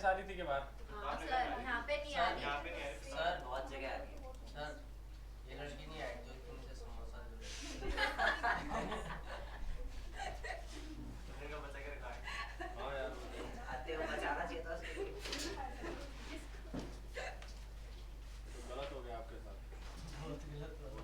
Voice आ रही थी कि बाहर? सर यहाँ पे नहीं आ रही। सर बहुत जगह आ रही है सर। ये लड़की नहीं आई जो तुमसे समोसा जुड़े का बचा के रखा है। हाँ यार आते हो बचाना चाहिए था उसके लिए। तो गलत हो गया आपके साथ। बहुत गलत हो गया।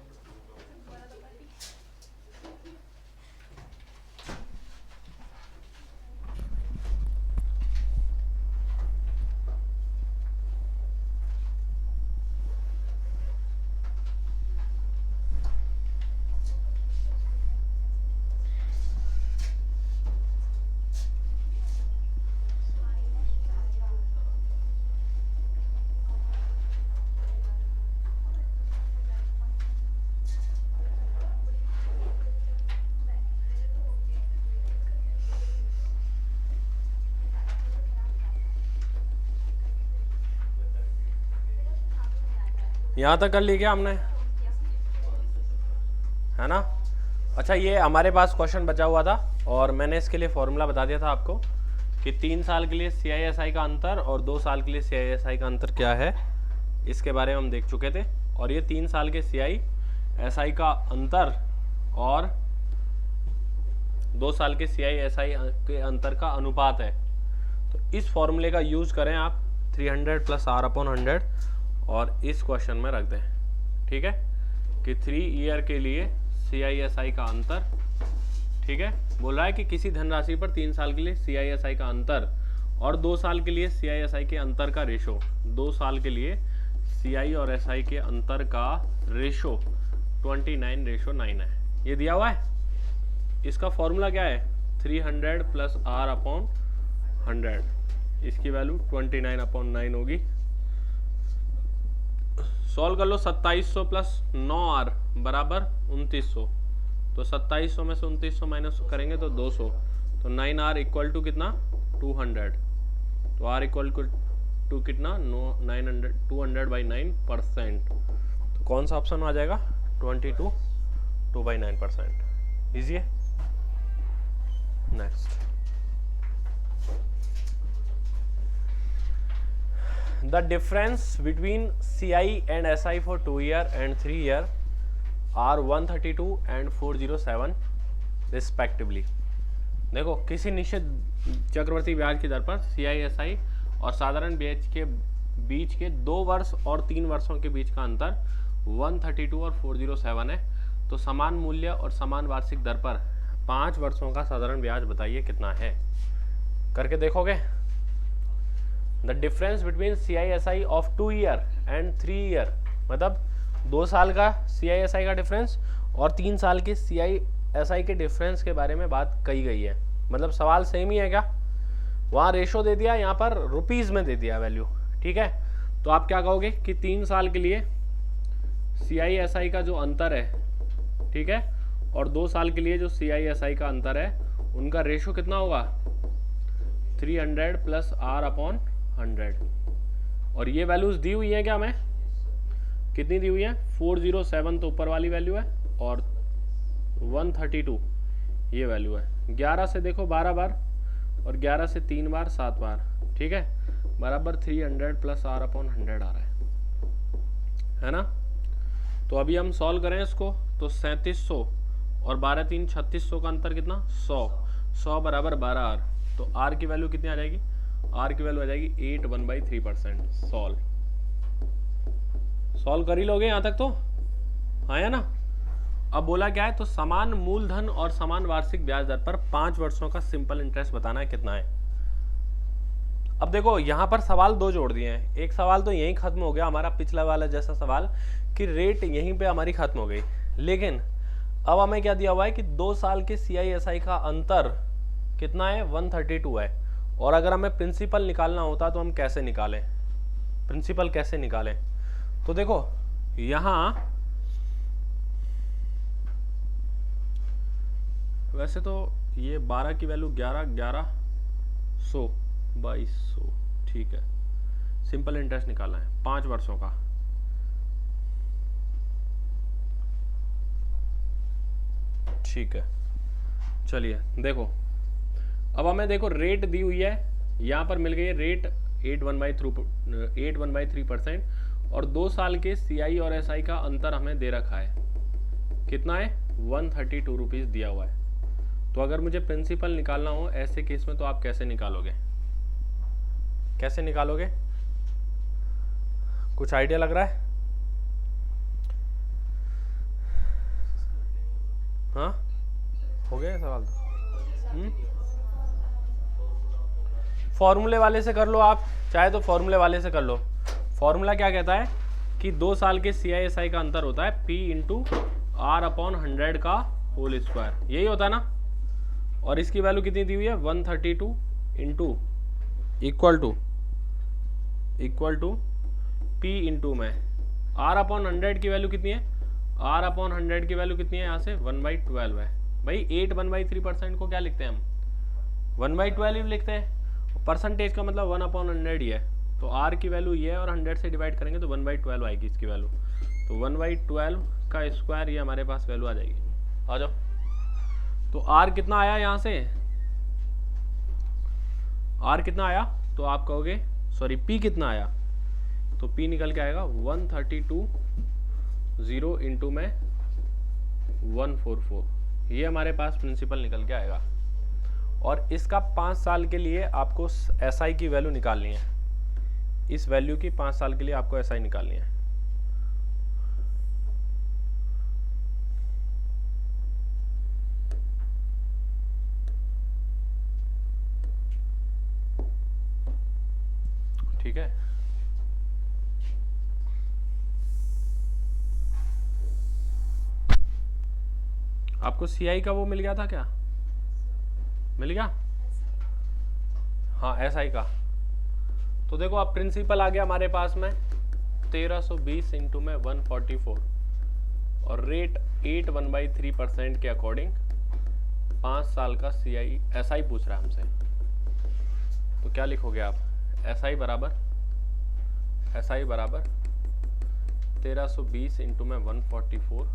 यहाँ तक कर ली क्या हमने, है ना? अच्छा, ये हमारे पास क्वेश्चन बचा हुआ था और मैंने इसके लिए फॉर्मूला बता दिया था आपको कि 3 साल के लिए CISI का अंतर और 2 साल के लिए CISI का अंतर क्या है, इसके बारे में हम देख चुके थे। और ये 3 साल के CISI का अंतर और 2 साल के CISI के अंतर का अनुपात है। तो इस फॉर्मूले का यूज करें आप 300 + R/100 और इस क्वेश्चन में रख दें, ठीक है, कि 3 ईयर के लिए CISI का अंतर, ठीक है, बोल रहा है कि किसी धनराशि पर 3 साल के लिए CISI का अंतर और 2 साल के लिए CISI के अंतर का रेशो, 2 साल के लिए CI और SI के अंतर का रेशो 29:9 है। ये दिया हुआ है। इसका फॉर्मूला क्या है? 300 + R/100। इसकी वैल्यू 29/9 होगी। सॉल्व कर लो। 2700 + 9R बराबर 2900। तो 2700 में से 2900 माइनस करेंगे तो 200। तो 9R इक्वल टू कितना? 200। तो R इक्वल टू कितना? 900 200/9%। तो कौन सा ऑप्शन आ जाएगा? 22 2/9%। इजी है। Next, the difference between CI and SI for 2 year and 3 year are 132 and 407 respectively। देखो, किसी निश्चित चक्रवर्ती ब्याज की दर पर CISI और साधारण ब्याज के बीच के 2 वर्ष और 3 वर्षों के बीच का अंतर 132 और 407 है। तो समान मूल्य और समान वार्षिक दर पर 5 वर्षों का साधारण ब्याज बताइए कितना है। करके देखोगे? The difference between CISI of 2 year and 3 year, मतलब 2 साल का CISI का डिफरेंस और 3 साल के CISI के डिफरेंस के बारे में बात कही गई है। मतलब सवाल सेम ही है क्या? वहाँ रेशो दे दिया, यहाँ पर रुपीज़ में दे दिया वैल्यू, ठीक है। तो आप क्या कहोगे कि 3 साल के लिए CISI का जो अंतर है, ठीक है, और 2 साल के लिए जो CISI का अंतर है, उनका रेशो कितना होगा? 300 + R/100। और ये वैल्यूज दी हुई है क्या? हमें कितनी दी हुई है? 407 तो ऊपर वाली वैल्यू है और 132 ये वैल्यू है। 11 से देखो 12 बार और 11 से 3 बार 7 बार, ठीक है, बराबर 300 + R/100 आ रहा है ना? तो अभी हम सॉल्व करें इसको तो 3700 और 12 3 3600 का अंतर कितना? 100। 100 बराबर 12R। तो R की वैल्यू कितनी आ जाएगी? R की वैल्यू आ जाएगी 81/3%। सॉल्व कर ही लोगे यहाँ तक तो, हाँ है ना? अब बोला क्या है? तो समान मूलधन और समान वार्षिक ब्याज दर पर 5 वर्षों का सिंपल इंटरेस्ट बताना है कितना है। अब देखो, यहाँ पर सवाल 2 जोड़ दिए हैं। एक सवाल तो यहीं खत्म हो गया हमारा, पिछला वाला जैसा सवाल कि रेट यहीं पे हमारी खत्म हो गई। लेकिन अब हमें क्या दिया हुआ है कि 2 साल के CISI का अंतर कितना है? 132 है। और अगर हमें प्रिंसिपल निकालना होता तो हम कैसे निकालें? प्रिंसिपल कैसे निकालें? तो देखो, यहाँ वैसे तो ये 12 की वैल्यू 11 1100 2200, ठीक है। सिंपल इंटरेस्ट निकालना है 5 वर्षों का। ठीक है, चलिए देखो, अब हमें देखो रेट दी हुई है, यहाँ पर मिल गई है रेट 8.13%, और 2 साल के CI और SI का अंतर हमें दे रखा है, कितना है 132 रुपीज़ दिया हुआ है। तो अगर मुझे प्रिंसिपल निकालना हो ऐसे केस में तो आप कैसे निकालोगे, कैसे निकालोगे, कुछ आइडिया लग रहा है? हाँ हो गया सवाल तो। फॉर्मूले वाले से कर लो आप, चाहे तो फॉर्मूले वाले से कर लो। फॉर्मूला क्या कहता है कि 2 साल के CI/SI का अंतर होता है P इंटू R/100 का होल स्क्वायर, यही होता है ना। और इसकी वैल्यू कितनी दी हुई है 132 into equal to P into में R/100 की वैल्यू कितनी है, R/100 की वैल्यू कितनी है यहाँ से 1/12 है। भाई 8/3% को क्या लिखते हैं हम 1/12 ही लिखते हैं, परसेंटेज का मतलब 1/100 ही है। तो R की वैल्यू ये है और 100 से डिवाइड करेंगे तो 1/12 आएगी इसकी वैल्यू। तो 1/12 का स्क्वायर ये हमारे पास वैल्यू आ जाएगी। आ जाओ, तो R कितना आया यहाँ से, R कितना आया, तो आप कहोगे सॉरी P कितना आया, तो P निकल के आएगा 132 इंटू में 144, ये हमारे पास प्रिंसिपल निकल के आएगा। और इसका 5 साल के लिए आपको SI की वैल्यू निकालनी है, इस वैल्यू की 5 साल के लिए आपको SI निकालनी है। ठीक है, आपको CI का वो मिल गया था क्या, मिल गया, हाँ SI का। तो देखो अब प्रिंसिपल आ गया हमारे पास में 1320 इंटू में 144, और रेट 8.13% के अकॉर्डिंग 5 साल का SI पूछ रहा है हमसे। तो क्या लिखोगे आप, SI बराबर 1320 इंटू में 144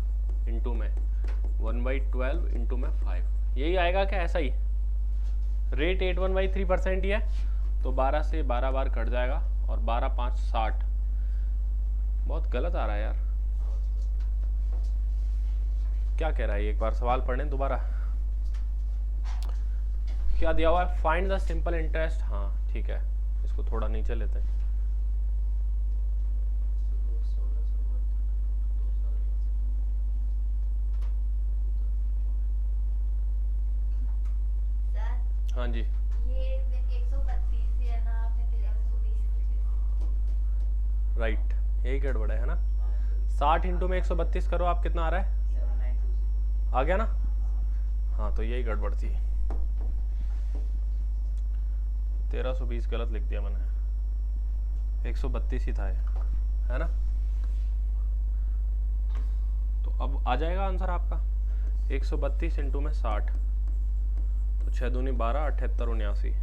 इंटू में 1/12 इंटू में 5, यही आएगा क्या SI। रेट 8.13% ही है, तो 12 से 12 बार कट जाएगा और 12 5 60। बहुत गलत आ रहा है यार, क्या कह रहा है, एक बार सवाल पढ़ने दोबारा। क्या दिया हुआ है, फाइंड द सिंपल इंटरेस्ट, हाँ ठीक है, इसको थोड़ा नीचे लेते हैं। हाँ जी, ये 132 है ना, आपने 1320 राइट, यही गड़बड़ है ना। 60 इंटू में 132 करो, आप कितना आ रहा है, आ गया ना। हाँ तो यही गड़बड़ थी, 1320 गलत लिख दिया मैंने, 132 ही था ये, है ना। तो अब आ जाएगा आंसर आपका 132 इंटू में 60, तो 6 दूनी 12, 78 79,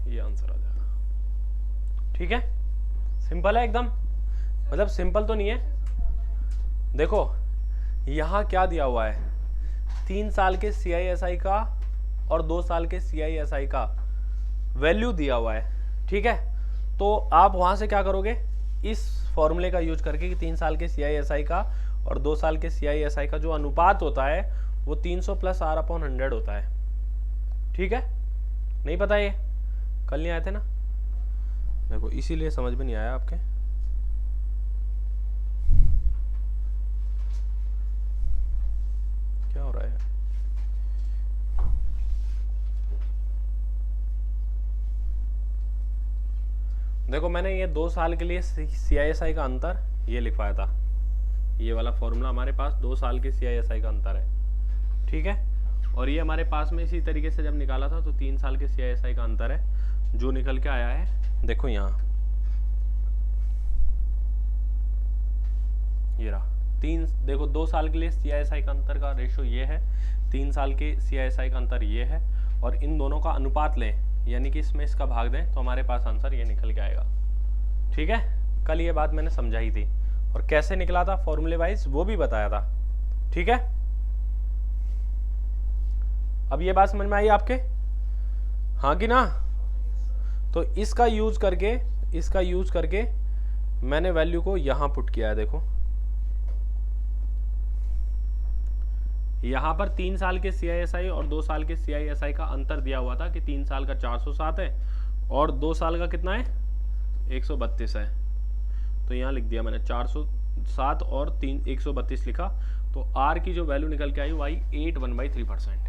ये आंसर आ जाएगा। ठीक है, सिंपल है एकदम, मतलब सिंपल तो नहीं है। देखो यहाँ क्या दिया हुआ है, 3 साल के CI/SI का और 2 साल के CI/SI का वैल्यू दिया हुआ है। ठीक है, तो आप वहां से क्या करोगे, इस फॉर्मूले का यूज करके कि 3 साल के CI/SI का और 2 साल के CI/SI का जो अनुपात होता है वो 300 प्लस R/100 होता है। ठीक है, नहीं पता ये, कल नहीं आए थे ना, देखो इसीलिए समझ में नहीं आया आपके। क्या हो रहा है, देखो मैंने ये 2 साल के लिए CI/SI का अंतर ये लिखवाया था, ये वाला फॉर्मूला हमारे पास 2 साल के CI/SI का अंतर है। ठीक है, और ये हमारे पास में इसी तरीके से जब निकाला था तो 3 साल के CI/SI का अंतर है, जो निकल के आया है देखो यहाँ, ये रहा 3, देखो 2 साल के लिए CI/SI का अंतर का रेशो ये है, 3 साल के CI/SI का अंतर ये है, और इन दोनों का अनुपात लें, यानी कि इसमें इसका भाग दें, तो हमारे पास आंसर ये निकल के आएगा। ठीक है, कल ये बात मैंने समझाई थी, और कैसे निकला था फॉर्मूले वाइज वो भी बताया था। ठीक है, अब ये बात समझ में आई आपके। हाँ कि ना। तो इसका यूज़ करके मैंने वैल्यू को यहाँ पुट किया है। देखो यहाँ पर 3 साल के CISI और 2 साल के CISI का अंतर दिया हुआ था कि 3 साल का 407 है और 2 साल का कितना है 132 है। तो यहाँ लिख दिया मैंने 407 और 132 लिखा। तो R की जो वैल्यू निकल के आई वो आई 8.1/3%।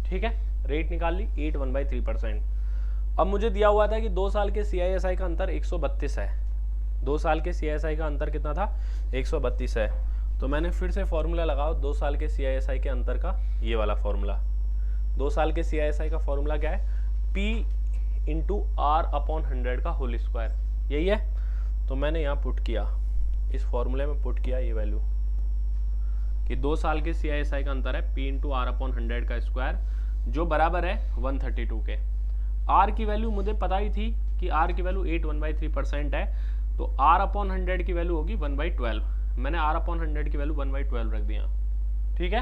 ठीक है, रेट निकाल ली 8.1/3%। अब मुझे दिया हुआ था कि 2 साल के CISI का अंतर 132 है। 2 साल के CISI का अंतर कितना था 132 है। तो मैंने फिर से फॉर्मूला लगाओ 2 साल के CISI के अंतर का, ये वाला फॉर्मूला। 2 साल के CISI का फॉर्मूला क्या है, P इंटू R/100 का होल स्क्वायर, यही है। तो मैंने यहाँ पुट किया, इस फॉर्मूले में पुट किया ये वैल्यू कि 2 साल के CISI का अंतर है P इंटू R/100 का स्क्वायर, जो बराबर है 132 के। R की वैल्यू मुझे पता ही थी कि R की वैल्यू 8.1/3% है, तो R/100 की वैल्यू होगी 1/12। मैंने R/100 की वैल्यू 1/12 रख दिया। ठीक है,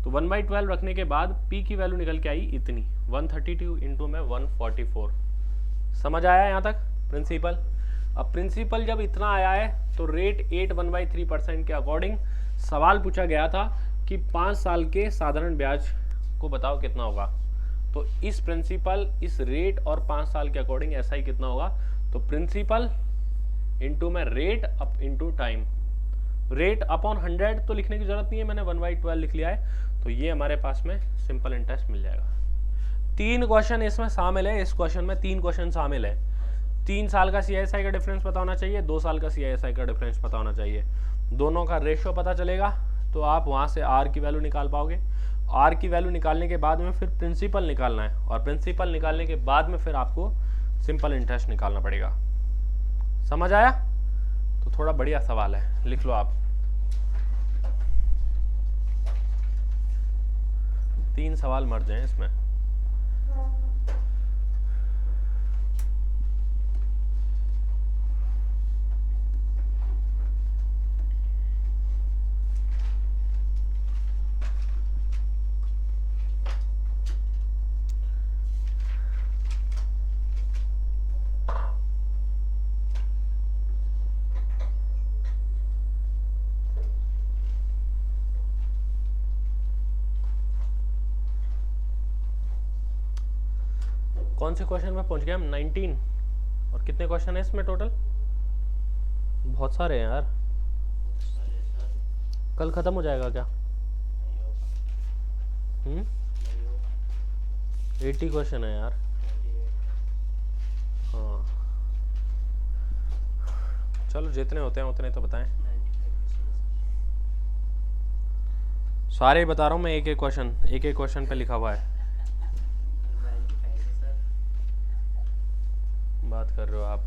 तो 1/12 रखने के बाद P की वैल्यू निकल के आई इतनी 132 इंटू में 144। समझ आया यहाँ तक प्रिंसिपल? अब प्रिंसिपल जब इतना आया है तो रेट 8.1/3% के अकॉर्डिंग सवाल पूछा गया था कि 5 साल के साधारण ब्याज को बताओ कितना होगा। तो इस प्रिंसिपल, इस रेट और 5 साल के अकॉर्डिंग ऐसा ही कितना होगा। तो प्रिंसिपल इंटू में rate up into time, rate upon 100 तो लिखने की जरूरत नहीं है, मैंने 1/12 लिख लिया है। तो ये हमारे पास में सिंपल इंटरेस्ट मिल जाएगा। 3 क्वेश्चन इसमें शामिल है, इस क्वेश्चन में 3 क्वेश्चन शामिल है। 3 साल का CISI का डिफरेंस पता होना चाहिए, 2 साल का CISI का डिफरेंस पता होना चाहिए। दोनों का रेशियो पता चलेगा तो आप वहाँ से R की वैल्यू निकाल पाओगे। R की वैल्यू निकालने के बाद में फिर प्रिंसिपल निकालना है, और प्रिंसिपल निकालने के बाद में फिर आपको सिंपल इंटरेस्ट निकालना पड़ेगा। समझ आया? तो थोड़ा बढ़िया सवाल है, लिख लो आप। 3 सवाल मर जाए इसमें। कौन से क्वेश्चन में पहुंच गए हम? 19। और कितने क्वेश्चन है इसमें टोटल? बहुत सारे हैं यार। कल खत्म हो जाएगा क्या? 80 क्वेश्चन है यार। हाँ चलो, जितने होते हैं उतने तो बताएं। सारे ही बता रहा हूँ मैं, एक एक क्वेश्चन पे लिखा हुआ है। बात कर रहे हो आप?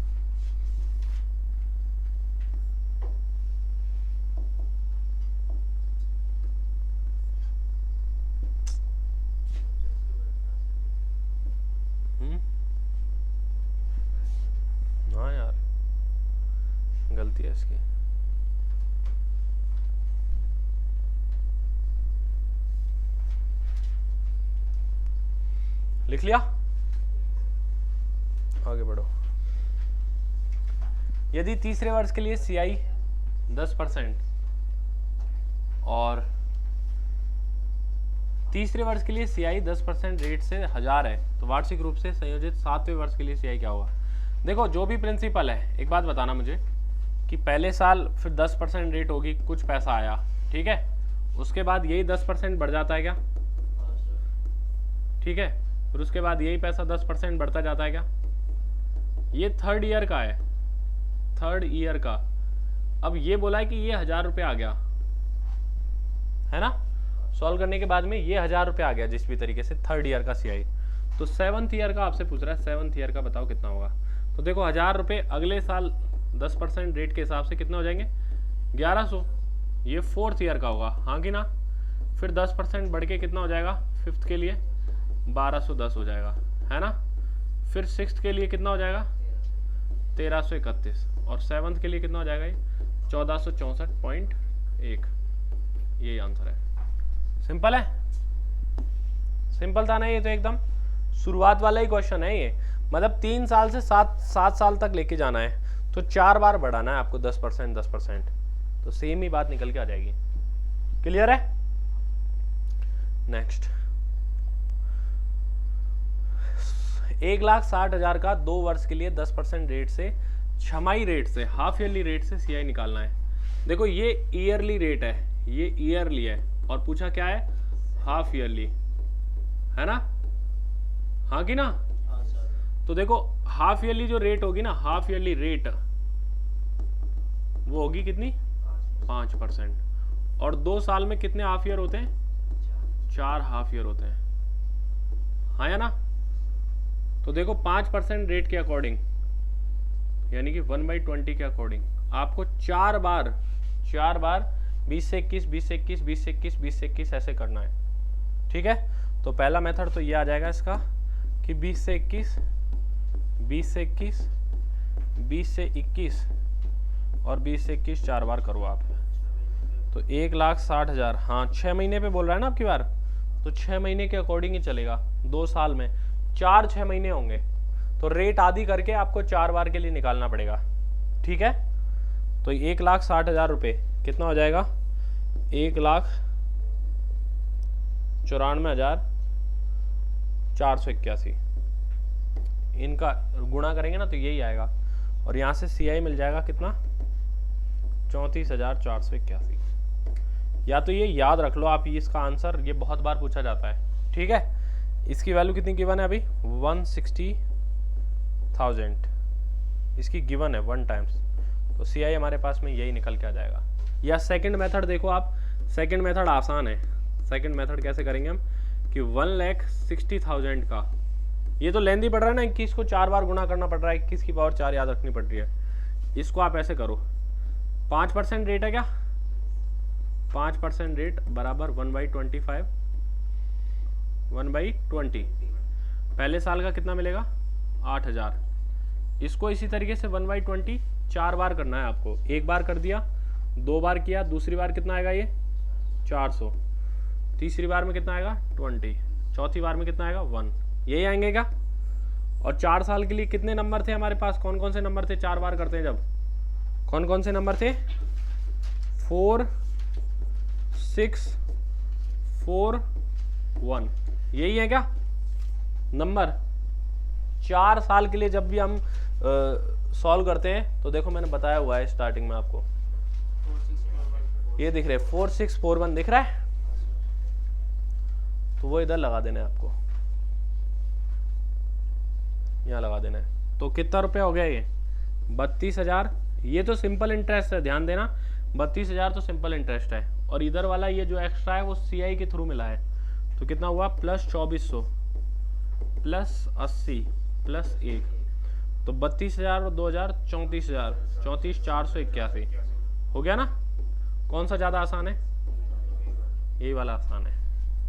हाँ यार, गलती है इसकी। लिख लिया? आगे बढ़ो। यदि तीसरे वर्ष के लिए CI 10% और तीसरे वर्ष के लिए CI 10% रेट से 1000 है, तो वार्षिक रूप से संयोजित 7वें वर्ष के लिए CI क्या होगा? देखो, जो भी प्रिंसिपल है, एक बात बताना मुझे कि पहले साल फिर 10% रेट होगी, कुछ पैसा आया, ठीक है, उसके बाद यही 10% बढ़ जाता है क्या? ठीक है, फिर उसके बाद यही पैसा 10% बढ़ता जाता है क्या? ये 3rd ईयर का है, 3rd ईयर का। अब ये बोला है कि ये 1000 रुपये आ गया है ना, सॉल्व करने के बाद में ये 1000 रुपये आ गया जिस भी तरीके से 3rd ईयर का CI। तो 7th ईयर का आपसे पूछ रहा है, 7th ईयर का बताओ कितना होगा। तो देखो 1000 रुपये अगले साल 10% रेट के हिसाब से कितने हो जाएंगे? 1100। ये 4th ईयर का होगा, हाँ कि ना। फिर 10% बढ़ के कितना हो जाएगा 5th के लिए? 1210 हो जाएगा, है ना। फिर 6th के लिए कितना हो जाएगा? 1331। और 7th के लिए कितना हो जाएगा? ये 1464.1। यही आंसर है। सिंपल है, सिंपल था ना ये तो एकदम। शुरुआत वाला ही क्वेश्चन है ये, मतलब 3 साल से 7 साल तक लेके जाना है, तो 4 बार बढ़ाना है आपको 10%, 10%, तो सेम ही बात निकल के आ जाएगी। क्लियर है? नेक्स्ट, 1,60,000 का 2 वर्ष के लिए 10% रेट से, छमाही रेट से, हाफ ईयरली रेट से सीआई निकालना है। देखो ये ईयरली रेट है, ये ईयरली है, और पूछा क्या है, हाफ ईयरली, है ना, हाँ कि ना? हाँ सर। तो देखो हाफ ईयरली जो रेट होगी ना, हाफ ईयरली रेट वो होगी कितनी, 5%, और 2 साल में कितने हाफ ईयर होते हैं, 4 हाफ ईयर होते हैं, हाँ या ना? तो देखो 5% रेट के अकॉर्डिंग, यानी कि 1/20 के अकॉर्डिंग आपको 4 बार 20 से 21, 20 से 21, 20 से 21, 20 से 21 ऐसे करना है। ठीक है, तो पहला मेथड तो ये आ जाएगा इसका कि 20 से 21, 20 से 21, 20 से 21 और 20 से 21 4 बार करो आप, तो 1,60,000, हाँ 6 महीने पे बोल रहा है ना आपकी बार, तो 6 महीने के अकॉर्डिंग ही चलेगा। 2 साल में 4-6 महीने होंगे, तो रेट आधी करके आपको 4 बार के लिए निकालना पड़ेगा। ठीक है, तो 1,60,000 रुपये कितना हो जाएगा, 1,94,481, इनका गुणा करेंगे ना तो यही आएगा, और यहाँ से सीआई मिल जाएगा कितना, 34,481। या तो ये याद रख लो आप, ये इसका आंसर, ये बहुत बार पूछा जाता है। ठीक है, इसकी वैल्यू कितनी गिवन है अभी, 160,000 इसकी गिवन है 1 टाइम्स, तो सीआई हमारे पास में यही निकल के आ जाएगा। या सेकंड मेथड देखो आप, सेकंड मेथड आसान है। सेकंड मेथड कैसे करेंगे हम कि 1,60,000 का, ये तो लेंदी पड़ रहा है ना, 21 को 4 बार गुणा करना पड़ रहा है, 21 की पावर 4 याद रखनी पड़ रही है। इसको आप ऐसे करो, 5% रेट है क्या, 5% रेट बराबर 1/25, 1/20, पहले साल का कितना मिलेगा, 8,000। इसको इसी तरीके से 1/20 4 बार करना है आपको, एक बार कर दिया, 2 बार किया, दूसरी बार कितना आएगा ये 400, तीसरी बार में कितना आएगा 20, चौथी बार में कितना आएगा 1, यही आएंगे क्या? और 4 साल के लिए कितने नंबर थे हमारे पास, कौन कौन से नंबर थे 4 बार करते हैं जब, कौन कौन से नंबर थे, 4, 6, 4, 1, यही है क्या नंबर? 4 साल के लिए जब भी हम सॉल्व करते हैं तो देखो मैंने बताया हुआ है स्टार्टिंग में आपको, ये दिख रहे 4641 दिख रहा है, तो वो इधर लगा देना है आपको, यहाँ लगा देना है। तो कितना रुपया हो गया ये, 32,000। ये तो सिंपल इंटरेस्ट है, ध्यान देना, 32,000 तो सिंपल इंटरेस्ट है, और इधर वाला ये जो एक्स्ट्रा है वो सीआई के थ्रू मिला है, तो कितना हुआ प्लस 2400 प्लस 80 प्लस 1, तो 32,000 और 2,000 34,000, 34,481 हो गया ना। कौन सा ज़्यादा आसान है, यही वाला आसान है,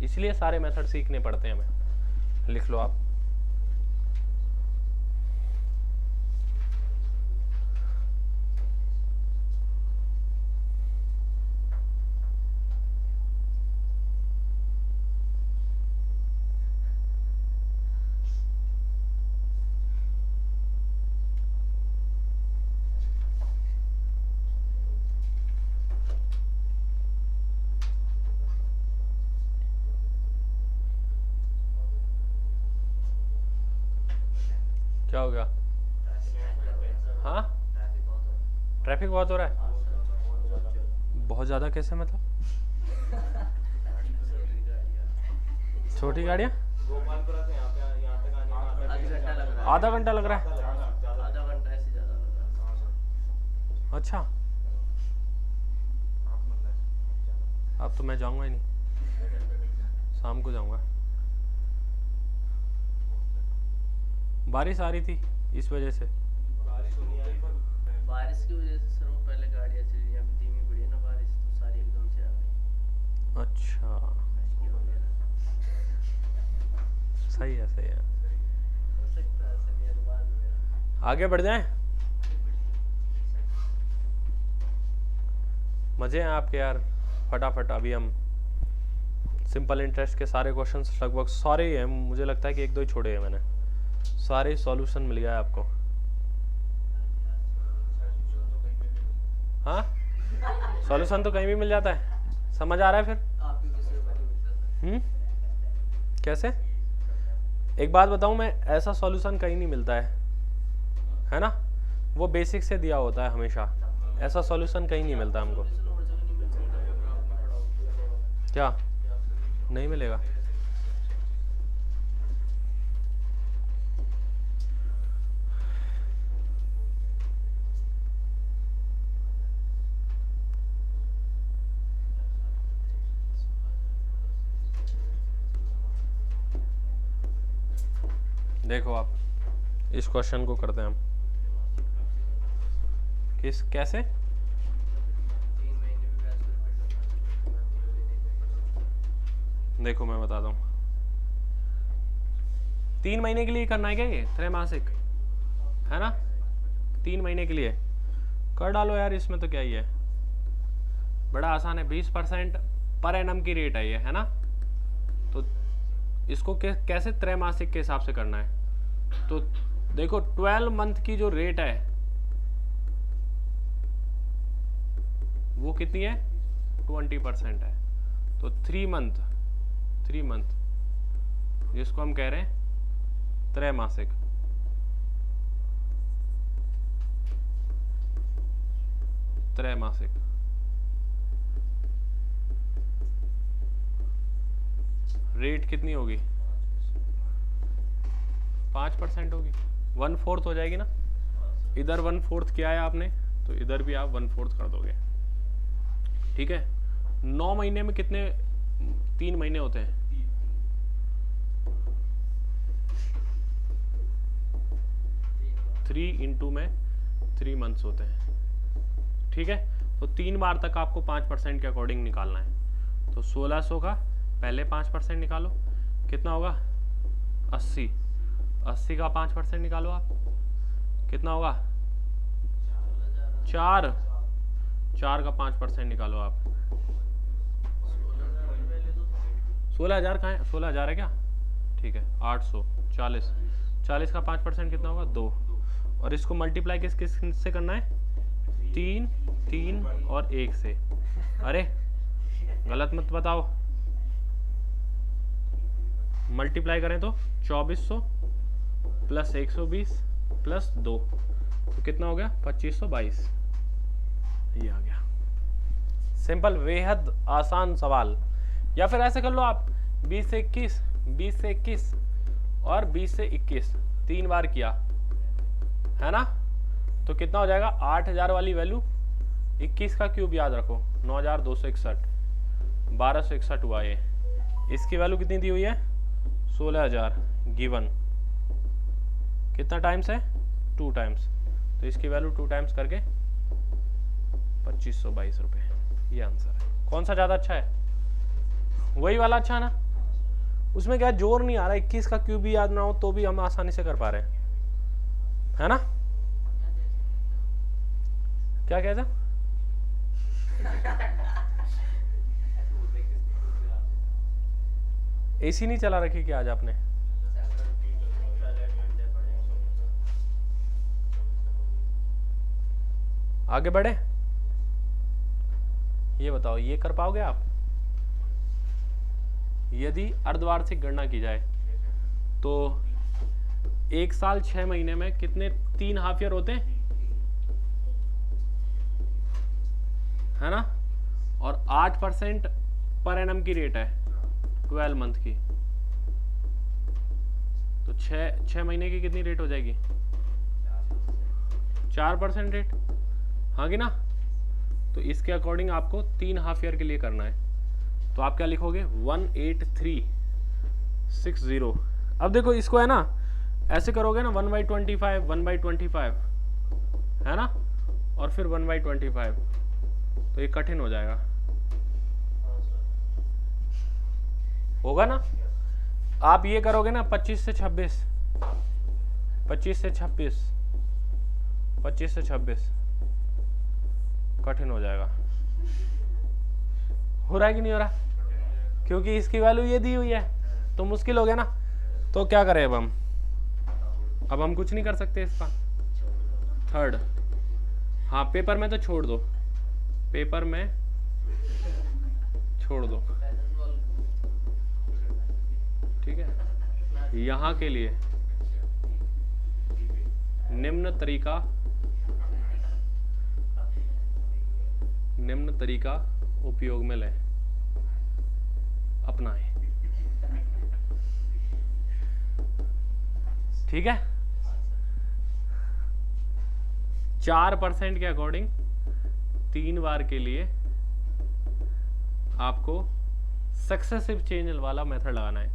इसलिए सारे मेथड सीखने पड़ते हैं हमें। लिख लो आप, क्या हो गया, हाँ ट्रैफिक बहुत हो रहा है, बहुत ज़्यादा कैसे मतलब, छोटी गाड़ियाँ, आधा घंटा लग रहा है, आधा घंटा ऐसे ज़्यादा लग रहा है। अच्छा अब तो मैं जाऊंगा ही नहीं, शाम को जाऊंगा, बारिश आ रही थी इस वजह से, बारिश की वजह से सर वो पहले गाड़ियाँ चली, अभी धीमी पड़ी है ना बारिश, तो सारी एकदम से आ गई। अच्छा ऐसे हो गया। सही है सही है, हो सकता है सर, ये बाद में आगे बढ़ जाएं, मजे हैं आपके यार, फटाफट अभी हम सिंपल इंटरेस्ट के सारे क्वेश्चंस लगभग सारे ही हैं, मुझे लगता है कि एक दो ही छोड़े हैं मैंने, सारे सॉल्यूशन मिल गया है आपको। हाँ, सॉल्यूशन तो कहीं भी मिल जाता है, समझ आ रहा है फिर? कैसे? एक बात बताऊं मैं, ऐसा सॉल्यूशन कहीं नहीं मिलता है ना? वो बेसिक से दिया होता है हमेशा, ऐसा सॉल्यूशन कहीं नहीं मिलता हमको। क्या नहीं मिलेगा? देखो आप इस क्वेश्चन को करते हैं हम किस कैसे। देखो मैं बताता हूँ, 3 महीने के लिए करना है क्या ये त्रैमासिक, है ना? 3 महीने के लिए कर डालो यार, इसमें तो क्या ही है, बड़ा आसान है। 20% पर एनम की रेट है ये, है ना? तो इसको कैसे त्रैमासिक के हिसाब से करना है? तो देखो 12 मंथ की जो रेट है वो कितनी है? 20% है। तो 3 मंथ जिसको हम कह रहे हैं त्रैमासिक, रेट कितनी होगी? 5% होगी, 1/4 हो जाएगी ना। इधर 1/4 किया है आपने, तो इधर भी आप 1/4 कर दोगे, ठीक है? 9 महीने में कितने 3 महीने होते हैं? 3 इंटू में 3 मंथ्स होते हैं, ठीक है? तो 3 बार तक आपको 5% के अकॉर्डिंग निकालना है। तो 1600 का पहले 5% निकालो, कितना होगा? 80 का 5% निकालो आप, कितना होगा? 4 का 5% निकालो आप, 16,000 कहाँ है? 16,000 है क्या? ठीक है, 840 का 5% कितना होगा? 2। और इसको मल्टीप्लाई किस से करना है? 3 और 1 से। अरे गलत मत बताओ, मल्टीप्लाई करें तो 2400 प्लस 120 प्लस 2, तो कितना हो गया? 2522। ये आ गया। सिंपल, बेहद आसान सवाल। या फिर ऐसे कर लो आप, 20 से 21, 20 से 21 और 20 से 21 3 बार किया, है ना? तो कितना हो जाएगा? 8000 वाली वैल्यू, 21 का क्यूब याद रखो, 9261, 1261 हुआ ये। इसकी वैल्यू कितनी दी हुई है? 16,000 गिवन, कितना टाइम्स है? 2 टाइम्स, तो इसकी वैल्यू 2 टाइम्स करके 2522 रुपये। ये आंसर है। कौन सा ज़्यादा अच्छा है? वही वाला अच्छा है ना? उसमें क्या जोर नहीं आ रहा, 21 का क्यूब भी याद ना हो तो भी हम आसानी से कर पा रहे हैं, है ना? क्या कहता? एसी नहीं चला रखी क्या आज आपने? आगे बढ़े, ये बताओ, ये कर पाओगे आप? यदि अर्धवार्षिक गणना की जाए तो 1 साल 6 महीने में कितने 3 हाफ ईयर होते हैं, है ना? और 8% पर एनम की रेट है 12 मंथ की, तो 6 महीने की कितनी रेट हो जाएगी? 4% रेट, हाँ कि ना? तो इसके अकॉर्डिंग आपको 3 हाफ ईयर के लिए करना है, तो आप क्या लिखोगे? 18360। अब देखो इसको है ना, ऐसे करोगे ना 1/25 1/25, है ना? और फिर 1/25, तो ये कठिन हो जाएगा, होगा ना? आप ये करोगे ना 25 से 26, 25 से 26, 25 से 26, कठिन हो जाएगा। हो रहा है कि नहीं हो रहा? क्योंकि इसकी वैल्यू ये दी हुई है, तो मुश्किल हो गया ना। तो क्या करें अब हम कुछ नहीं कर सकते इसका। थर्ड, हाँ पेपर में तो छोड़ दो, पेपर में छोड़ दो, ठीक है। यहाँ के लिए निम्न तरीका उपयोग में लें, अपनाएं, ठीक है। 4% के अकॉर्डिंग 3 बार के लिए आपको सक्सेसिव चेंज वाला मेथड लगाना है।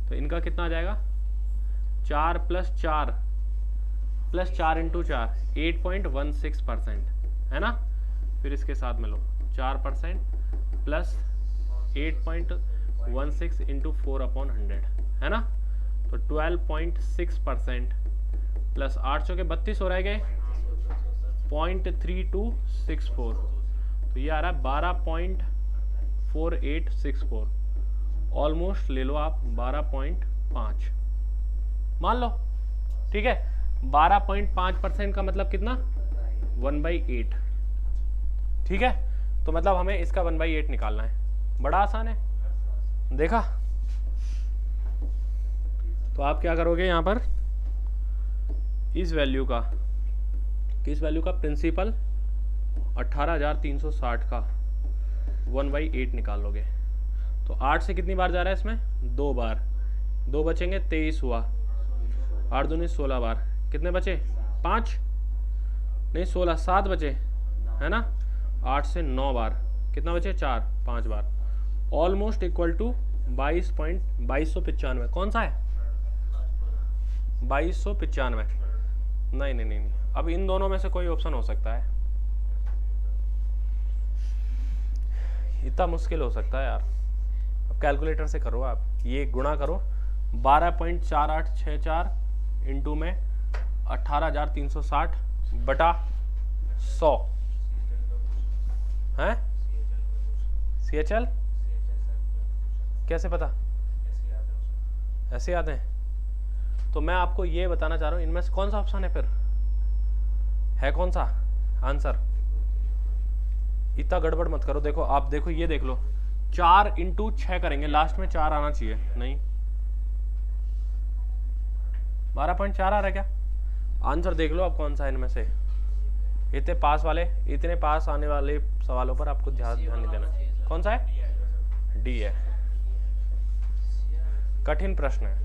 तो इनका कितना आ जाएगा, 4 + 4 + 4 × 4 8.16% है ना। फिर इसके साथ में लो 4% + 8.16 × 4/100 है ना। तो 12.6% प्लस 8 के 32 हो रह गए 0.3264, तो ये आ रहा है 12.4864, ऑलमोस्ट ले लो आप 12.5 मान लो, ठीक है। 12.5% का मतलब कितना, 1/8, ठीक है। तो मतलब हमें इसका 1/8 निकालना है, बड़ा आसान है, देखा। तो आप क्या करोगे यहाँ पर, इस वैल्यू का, किस वैल्यू का, प्रिंसिपल 18,360 का 1/8 निकाल लोगे। तो 8 से कितनी बार जा रहा है इसमें, 2 बार, 2 बचेंगे 23 हुआ, 8 दूनी 16 बार, कितने बचे 5 नहीं 16, 7 बचे है ना। 8 से 9 बार, कितना बचे 4, 5 बार, ऑलमोस्ट इक्वल टू 2295। कौन सा है 2295, नहीं, अब इन दोनों में से कोई ऑप्शन हो सकता है, इतना मुश्किल हो सकता है यार। अब कैलकुलेटर से करो आप, ये गुणा करो 12.4864 इंटू में 18,360 बटा 100 है। CHL कैसे पता, ऐसे याद है। तो मैं आपको ये बताना चाह रहा हूँ, इनमें से कौन सा ऑप्शन है, फिर है कौन सा आंसर। इतना गड़बड़ मत करो, देखो आप, देखो ये देख लो, 4 × 6 करेंगे, लास्ट में 4 आना चाहिए, नहीं 12.4 आ रहा है क्या। आंसर देख लो आप कौन सा है इनमें से। इतने पास आने वाले सवालों पर आपको ध्यान नहीं देना। कौन सा है, डी है। कठिन प्रश्न है,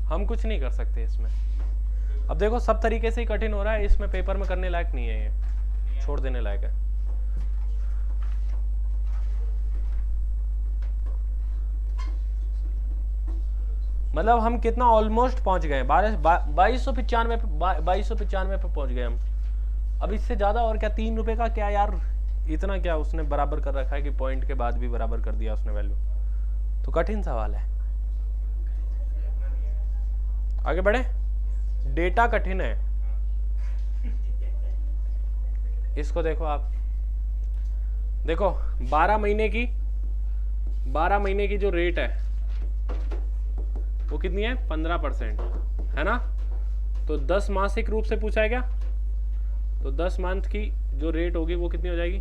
हम कुछ नहीं कर सकते इसमें। अब देखो सब तरीके से ही कठिन हो रहा है, इसमें पेपर में करने लायक नहीं है, ये छोड़ देने लायक है। मतलब हम कितना ऑलमोस्ट पहुंच गए, 2295 पे पहुंच गए हम। अब इससे ज्यादा और क्या, 3 रुपए का क्या यार, इतना क्या उसने बराबर कर रखा है कि पॉइंट के बाद भी बराबर कर दिया उसने वैल्यू। तो कठिन सवाल है, आगे बढ़े। डेटा कठिन है, इसको देखो आप, देखो 12 महीने की जो रेट है वो कितनी है, 15% है ना। तो 10 मासिक रूप से पूछा है क्या, तो 10 मंथ की जो रेट होगी वो कितनी हो जाएगी,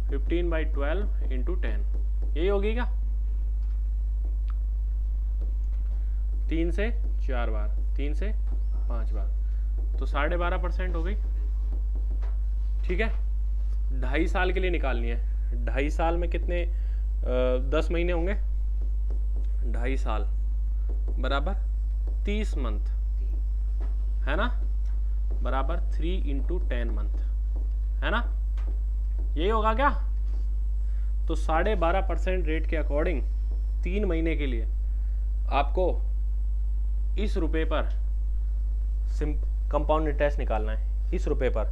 15/12 × 10, यही होगी क्या। 3 से 4 बार, 3 से 5 बार, तो 12.5% हो गई, ठीक है। 2.5 साल के लिए निकालनी है, 2.5 साल में कितने 10 महीने होंगे, 2.5 साल बराबर 30 मंथ है ना, बराबर 3 × 10 मंथ है ना, यही होगा क्या। तो 12.5% रेट के अकॉर्डिंग 3 महीने के लिए आपको इस रुपए पर कंपाउंड इंटरेस्ट निकालना है, इस रुपए पर।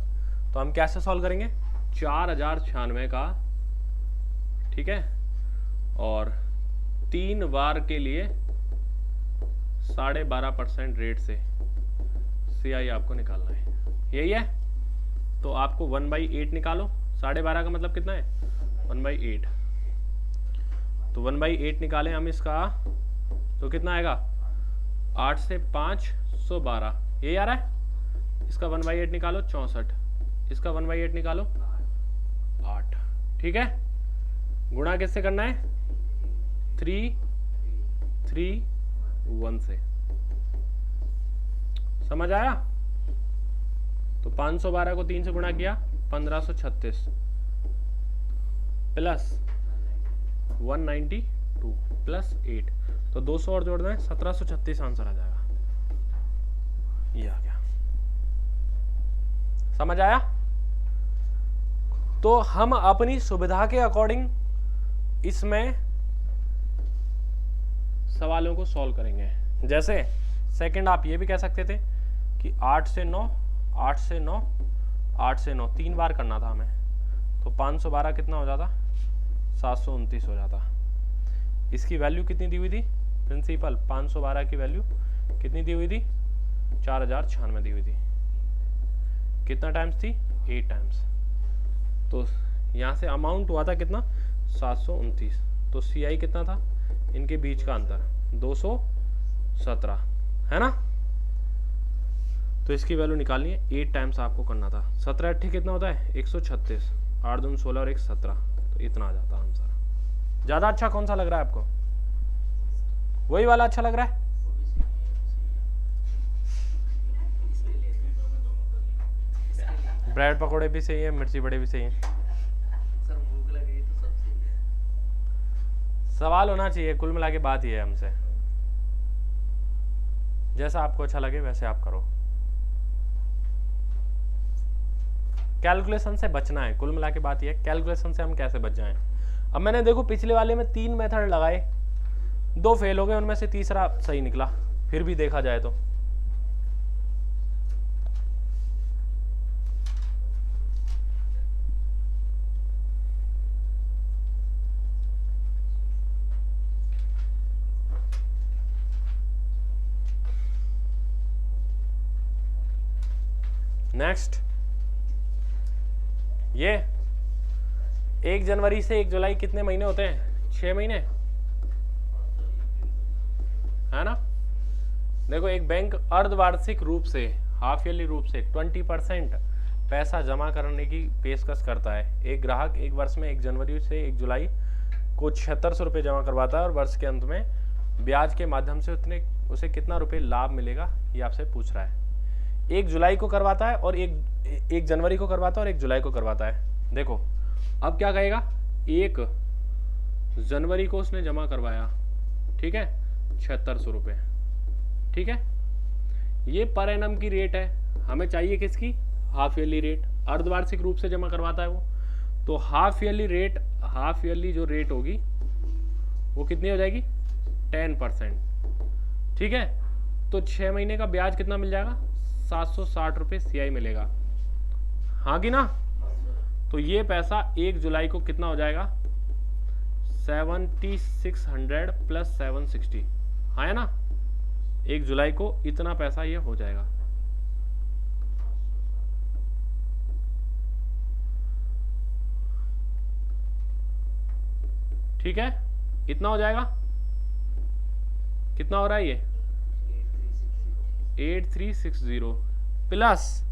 तो हम कैसे सॉल्व करेंगे, 4096 का, ठीक है, और 3 बार के लिए 12.5% रेट से CI आपको निकालना है, यही है। तो आपको 1/8 निकालो, 12.5 का मतलब कितना है, 1/8। तो 1/8 निकालें हम इसका तो कितना आएगा, 8 से 5 112, ये आ रहा है। इसका 1/8 निकालो 64, इसका 1/8 निकालो 8। ठीक है, गुणा किससे करना है, 3 3 1 से। समझ आया। तो 512 को 3 से गुणा किया 1536 प्लस 192 प्लस 8, तो 200 और जोड़ दें 1736 आंसर आ जाएगा। ये आ गया, समझ आया। तो हम अपनी सुविधा के अकॉर्डिंग इसमें सवालों को सॉल्व करेंगे। जैसे सेकंड आप ये भी कह सकते थे कि 8 से 9 8 से 9 8 से 9 3 बार करना था हमें, तो 512 कितना हो जाता, 729 हो जाता। इसकी वैल्यू कितनी दी हुई थी प्रिंसिपल, 512 की वैल्यू कितनी दी हुई थी, 4096 दी हुई थी। कितना टाइम्स थी, 8 टाइम्स। तो यहाँ से अमाउंट हुआ था कितना, 729। तो CI कितना था, इनके बीच का अंतर 217 है ना। तो इसकी वैल्यू निकालनी है, 8 टाइम्स आपको करना था। 17 8 कितना होता है, 136, 8 दूनी 16 और 1 17, तो इतना आ जाता आंसर। ज़्यादा अच्छा कौन सा लग रहा है आपको, वही वाला अच्छा लग रहा है। ब्रेड पकौड़े भी सही है, मिर्ची बड़े भी सही हैं। सर भूख लग रही तो सब सही है। सवाल होना चाहिए, कुल मिला के बात ये है हमसे, जैसा आपको अच्छा लगे वैसे आप करो। कैलकुलेशन से बचना है, कुल मिला के बात ये है कैलकुलेशन से हम कैसे बच जाएं। अब मैंने देखो पिछले वाले में 3 मेथड लगाए, 2 फेल हो गए, उनमें से तीसरा सही निकला, फिर भी देखा जाए तो। नेक्स्ट, ये 1 जनवरी से 1 जुलाई कितने महीने होते हैं, 6 महीने है ना। देखो एक बैंक अर्धवार्षिक रूप से, हाफ ईयरली रूप से 20% पैसा जमा करने की पेशकश करता है। एक ग्राहक एक वर्ष में 1 जनवरी से 1 जुलाई को 7600 रुपये जमा करवाता है और वर्ष के अंत में ब्याज के माध्यम से उसे कितना रुपये लाभ मिलेगा, ये आपसे पूछ रहा है। 1 जुलाई को करवाता है और 1 जनवरी को करवाता है और 1 जुलाई को करवाता है। देखो अब क्या कहेगा, 1 जनवरी को उसने जमा करवाया, ठीक है, 7600 रुपये, ठीक है। ये पर एनम की रेट है, हमें चाहिए किसकी, हाफ ईयरली रेट। अर्धवार्षिक रूप से जमा करवाता है वो, तो half yearly rate, half yearly जो रेट होगी वो कितनी हो जाएगी, 10%, ठीक है। तो 6 महीने का ब्याज कितना मिल जाएगा, 760 रुपये CI मिलेगा, हाँ कि ना। तो ये पैसा 1 जुलाई को कितना हो जाएगा, 7600 प्लस 760, हाँ है ना। 1 जुलाई को इतना पैसा ये हो जाएगा। ठीक है, इतना हो जाएगा। कितना हो रहा है ये, 8360 प्लस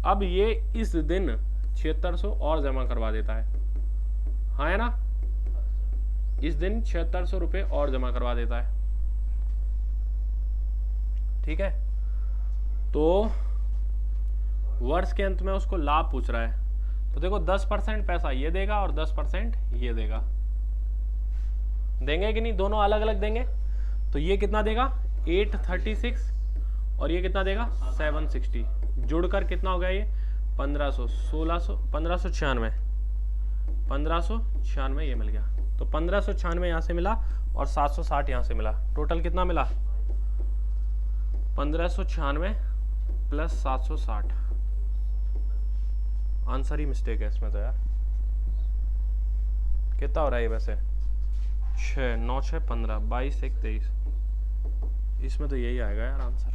अब ये इस दिन 7600 और जमा करवा देता है, हाँ है ना। इस दिन 7600 रुपये और जमा करवा देता है, ठीक है। तो वर्ष के अंत में उसको लाभ पूछ रहा है, तो देखो 10% पैसा ये देगा और 10% ये देगा, देंगे कि नहीं, दोनों अलग अलग देंगे। तो ये कितना देगा 836 और ये कितना देगा 760, जुड़कर कितना हो गया ये 1500, 1600, 1596 ये मिल गया। तो 1596 यहाँ से मिला और 760 यहाँ से मिला, टोटल कितना मिला 1596 प्लस 760। आंसर ही मिस्टेक है इसमें तो यार। कितना हो रहा है ये वैसे, 6 9 6 15 22 1 23, इसमें तो यही आएगा यार आंसर।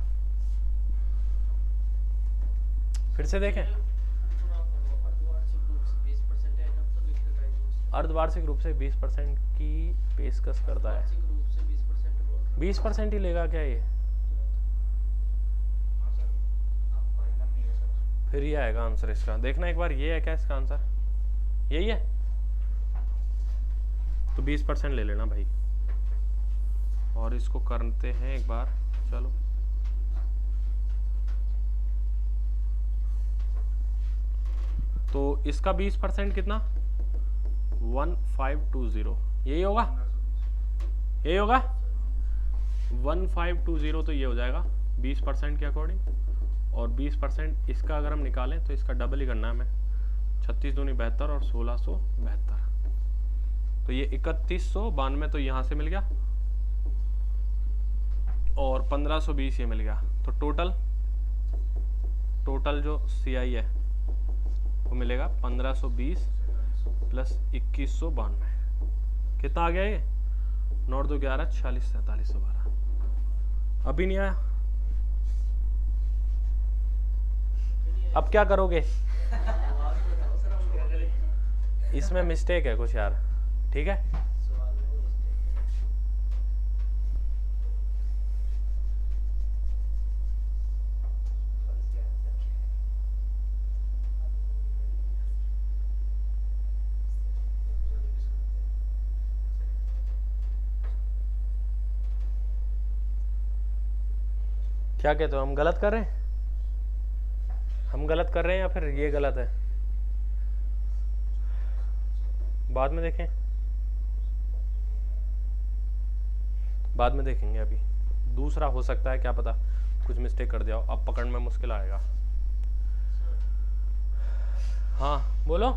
फिर से देखें, अर्धवार्षिक रूप से 20% की पेशकश करता है। वार्षिक रूप से 20% बोल रहे 20% ही लेगा क्या ये? फिर ये आएगा आंसर इसका। देखना एक बार, ये है क्या इसका आंसर? यही है तो 20% ले लेना भाई। और इसको करते हैं एक बार, चलो। तो इसका 20% कितना? 1520। यही होगा, यही होगा 1520। तो ये हो जाएगा 20% के अकॉर्डिंग। और 20% इसका अगर हम निकालें तो इसका डबल ही करना है हमें। 36 दूनी 72 और 1672। तो ये 3192 तो यहाँ से मिल गया और 1520 ये मिल गया। तो टोटल जो CI है वो मिलेगा 1520 प्लस 2192। कितना आ गया ये? 9 2 11 46 47 112। अभी नहीं आया। अब क्या करोगे? इसमें मिस्टेक है कुछ यार, ठीक है। सवाल में mistake है। क्या कहते हो, हम गलत कर रहे हैं? हम गलत कर रहे हैं या फिर ये गलत है? बाद में देखें, बाद में देखेंगे। अभी दूसरा हो सकता है, क्या पता कुछ मिस्टेक कर दिया हो। अब पकड़ में मुश्किल आएगा। हाँ बोलो।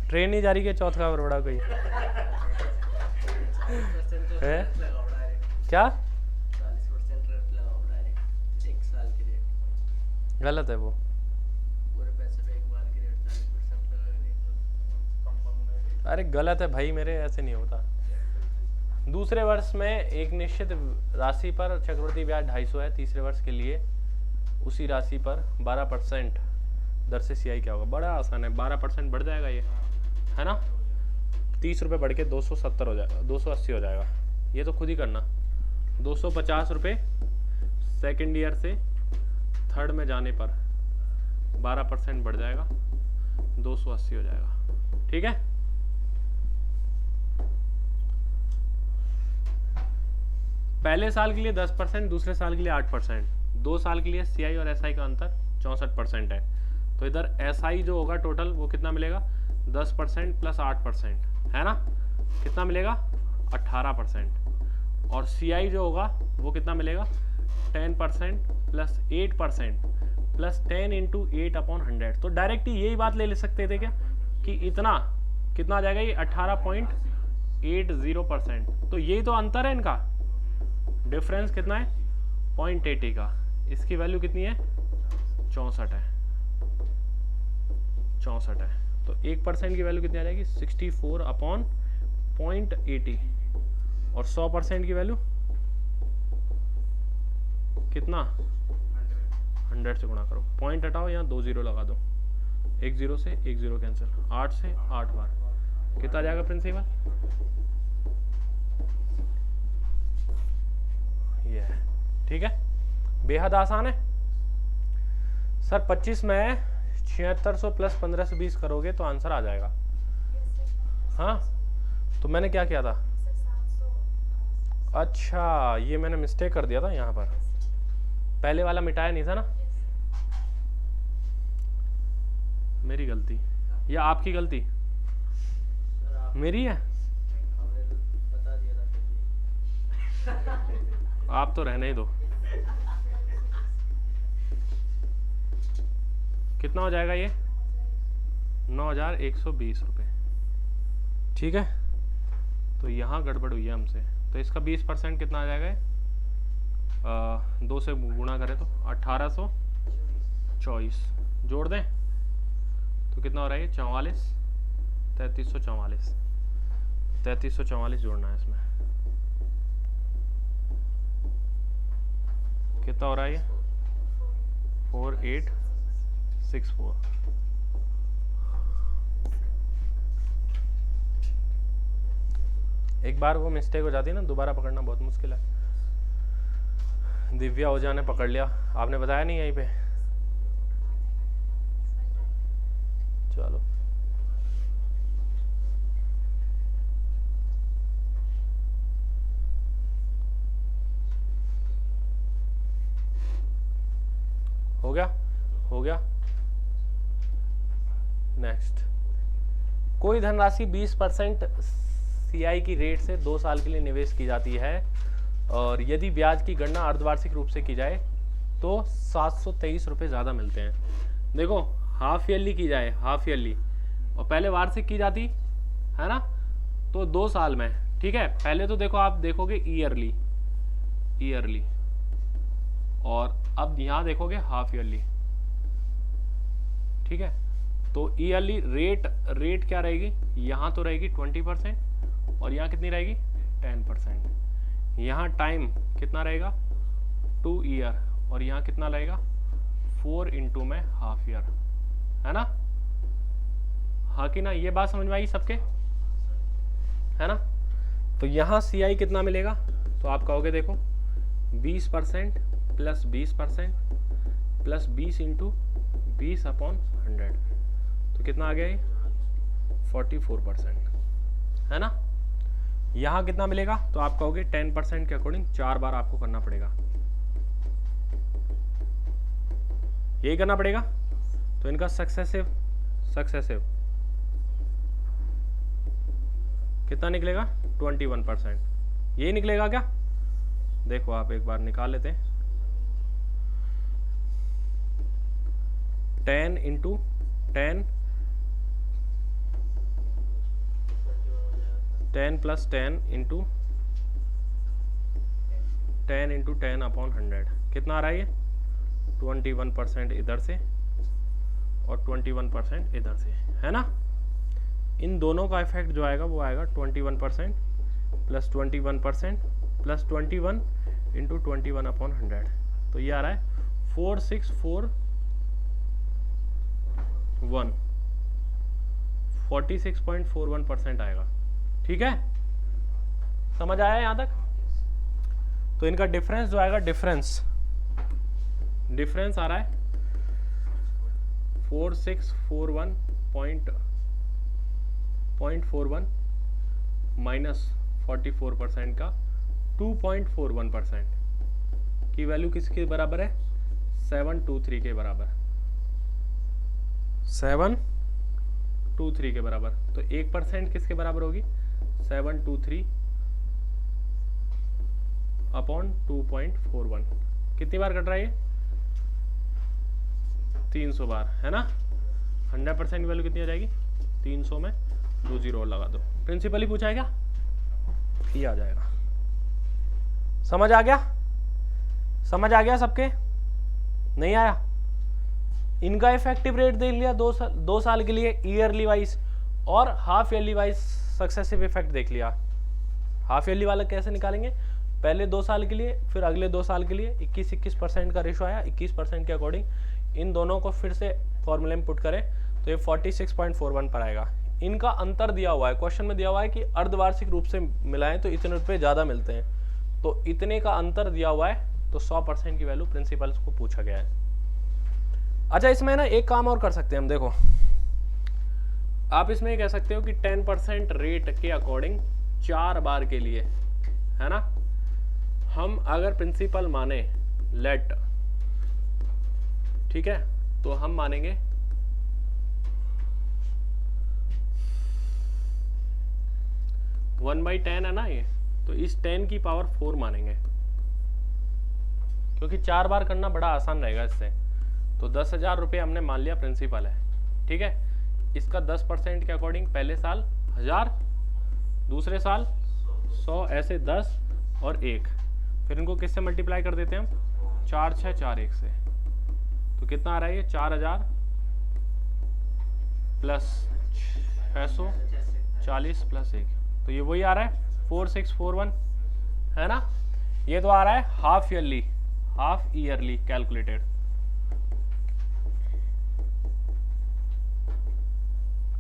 ट्रेन नहीं जा रही क्या? चौथ का बड़ा कोई 40% तो है? रेट लगाओ डायरेक्ट। क्या 40% रेट लगाओ डायरेक्ट 1 साल की रेट। गलत है वो? पूरे पैसे पे एक बार की रेट 40% लगाएंगे तो अरे गलत है भाई मेरे, ऐसे नहीं होता। दूसरे वर्ष में एक निश्चित राशि पर चक्रवृद्धि ब्याज 250 है। तीसरे वर्ष के लिए उसी राशि पर 12% दर से CI क्या होगा? बड़ा आसान है, 12% बढ़ जाएगा ये, है ना। 30 रुपये बढ़ के 270 हो जाएगा, 280 हो जाएगा। ये तो खुद ही करना। 250 रुपये सेकेंड ईयर से थर्ड में जाने पर 12% बढ़ जाएगा, 280 हो जाएगा, ठीक है। पहले साल के लिए 10%, दूसरे साल के लिए 8%। 2 साल के लिए CI और SI का अंतर 64% है। तो इधर SI जो होगा टोटल वो कितना मिलेगा? 10% प्लस 8%, है ना। कितना मिलेगा? 18%। और CI जो होगा वो कितना मिलेगा? 10% प्लस 8% प्लस 10 इंटू 8/100। तो डायरेक्ट ही यही बात ले सकते थे क्या कि इतना कितना आ जाएगा? ये 18.80%। तो यही तो अंतर है इनका। डिफरेंस कितना है? 0.80 का। इसकी वैल्यू कितनी है? 64 है, 64 है। तो 1% की वैल्यू कितनी आ जाएगी? 64/0.80। और 100% की वैल्यू कितना? 100 से गुणा करो। पॉइंट हटाओ, यहाँ 2 0 लगा दो। 1 0 से 1 0 कैंसिल। 8 से 8 बार कितना आ जाएगा प्रिंसिपल? ये है, ठीक है। बेहद आसान है सर। 25 में 7600 प्लस 1520 करोगे तो आंसर आ जाएगा। हाँ तो मैंने क्या किया था? अच्छा ये मैंने मिस्टेक कर दिया था यहाँ पर। पहले वाला मिटाया नहीं था ना, मेरी गलती या आपकी गलती? सर आप मेरी है। हमने तो बता दिया था फिर भी। आप तो रहने ही दो। कितना हो जाएगा ये? 9120 रुपये, ठीक है। तो यहाँ गड़बड़ हुई है हमसे। तो इसका 20% कितना आ जाएगा? 2 से गुणा करें तो 1824 जोड़ दें तो कितना हो रहा है? 44 3344। 3344 जोड़ना है इसमें। कितना हो रहा है ये? 4864। एक बार वो मिस्टेक हो जाती है ना, दोबारा पकड़ना बहुत मुश्किल है। दिव्या ओझा ने पकड़ लिया, आपने बताया नहीं यहीं पे। चलो हो गया, हो गया। नेक्स्ट, कोई धनराशि 20% सीआई की रेट से 2 साल के लिए निवेश की जाती है और यदि ब्याज की गणना अर्धवार्षिक रूप से की जाए तो 723 रुपये ज़्यादा मिलते हैं। देखो हाफ ईयरली की जाए, हाफ ईयरली, और पहले वार्षिक की जाती है ना, तो 2 साल में, ठीक है। पहले तो देखो आप देखोगे ईयरली, ईयरली, और अब यहाँ देखोगे हाफ ईयरली, ठीक है। तो ईयरली रेट क्या रहेगी, यहाँ तो रहेगी 20% और यहाँ कितनी रहेगी 10%। यहाँ टाइम कितना रहेगा 2 ईयर और यहाँ कितना रहेगा 4 इंटू में हाफ ईयर, है ना। हाँ कि ना, ये बात समझ में आई सबके, है ना। तो यहाँ सीआई कितना मिलेगा, तो आप कहोगे देखो 20% प्लस 20% प्लस 20 इंटू 20/100, तो कितना आ गया ये 44%, है ना। यहाँ कितना मिलेगा, तो आप कहोगे 10% के अकॉर्डिंग 4 बार आपको करना पड़ेगा, यही करना पड़ेगा। तो इनका सक्सेसिव कितना निकलेगा 21%, यही निकलेगा क्या, देखो आप एक बार निकाल लेते हैं। 10 इंटू 10 10 प्लस 10 इंटू 10/100 कितना आ रहा है ये 21% इधर से और 21% इधर से, है ना। इन दोनों का इफेक्ट जो आएगा वो आएगा 21% प्लस 21% प्लस 21 इंटू 21/100, तो ये आ रहा है 4641 आएगा, ठीक है। समझ आया यहाँ तक। तो इनका डिफरेंस जो आएगा, डिफरेंस आ रहा है 4641.41 माइनस 44% का 2.41% की वैल्यू किसके बराबर है 723 के बराबर, 723 के बराबर। तो 1% किसके बराबर होगी 723/2.41, कितनी बार कट रहा है ये 300 बार, है ना। 100% की वैल्यू कितनी आ जाएगी 300 में 2 जीरो और लगा दो, प्रिंसिपल ही पूछा है क्या, ये आ जाएगा। समझ आ गया, समझ आ गया सबके, नहीं आया। इनका इफेक्टिव रेट देख लिया 2 साल के लिए ईयरली वाइज, और half yearly wise successive effect देख लिया। हाफ ईयरली वाला कैसे निकालेंगे, पहले 2 साल के लिए फिर अगले 2 साल के लिए 21% का रेशो आया, 21% के अकॉर्डिंग इन दोनों को फिर से फॉर्मूले में पुट करें तो ये 46.41 पर आएगा। इनका अंतर दिया हुआ है, क्वेश्चन में दिया हुआ है कि अर्धवार्षिक रूप से मिलाएं तो इतने रुपये ज़्यादा मिलते हैं, तो इतने का अंतर दिया हुआ है, तो 100% की वैल्यू प्रिंसिपल्स को पूछा गया है। अच्छा, इसमें ना एक काम और कर सकते हैं हम, देखो आप इसमें ये कह सकते हो कि 10% रेट के अकॉर्डिंग 4 बार के लिए, है ना, हम अगर प्रिंसिपल माने लेट, ठीक है, तो हम मानेंगे 1/10 है ना ये, तो इस 10 की पावर 4 मानेंगे, क्योंकि 4 बार करना बड़ा आसान रहेगा इससे। तो 10,000 रुपये हमने मान लिया प्रिंसिपल है, ठीक है। इसका 10% के अकॉर्डिंग पहले साल 1000, दूसरे साल 100, ऐसे 10 और 1, फिर इनको किससे मल्टीप्लाई कर देते हैं हम 4 6 4 1 से, तो कितना आ रहा है ये 4000 प्लस 640 प्लस 1, तो ये वही आ रहा है 4641, है ना। ये तो आ रहा है हाफ ईयरली कैलकुलेटेड।